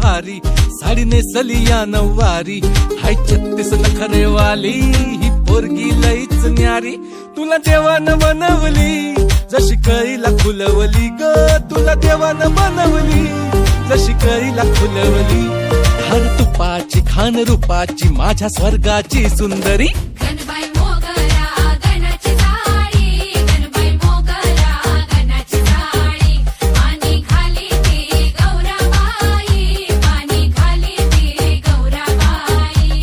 भारी, साडी नेसली या नऊवारी, हाय 36 नखरेवाली, ही पोरगी लईच न्यारी. तुला देवानं बनवली जशी कळीला फुलवली ग, तुला देवानं बनवली जशी कळीला फुलवली. हर तुपाची खान रूपाची माझ्या स्वर्गाची सुंदरी. गणबाई मोगरा गणाची साडी, गणबाई मोगरा गणाची साडी, पाणी खाली ती गौराबाई, पाणी खाली ती गौराबाई.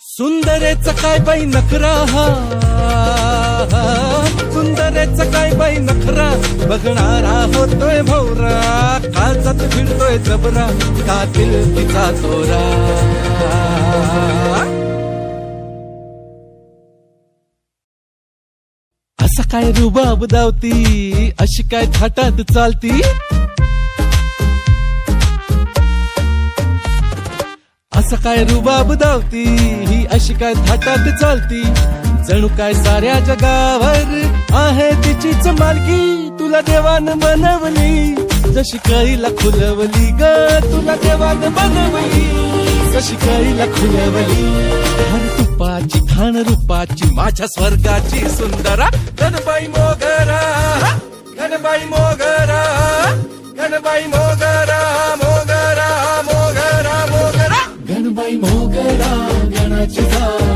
सुंदरेचा काय बाई नखरा, सुंदरेचा काय बाई नखरा, बघणारा होतोय भौरा, काळजात फिरतोय जबरा, कातील तिचा तोरा. असा काय रुबाब दावती, अशी काय थाटात चालती, असं काय रुबाब दावती, ही अशी काय थाटात चालती, जणू काय साऱ्या जगावर आहे तिचीच मालकी. तुला देवानं बनवली जशी कळीला खुलवली ग, तुला देवानं बनवली जशी कळीला खुलवली. हर तुपाची खान रूपाची माझ्या स्वर्गाची सुंदरा. गणबाई मोगरा, गणबाई मोगरा, गणबाई मोगरा, मोगरा मोगरा मोगरा. गणबाई मोगरा गणाची साडी.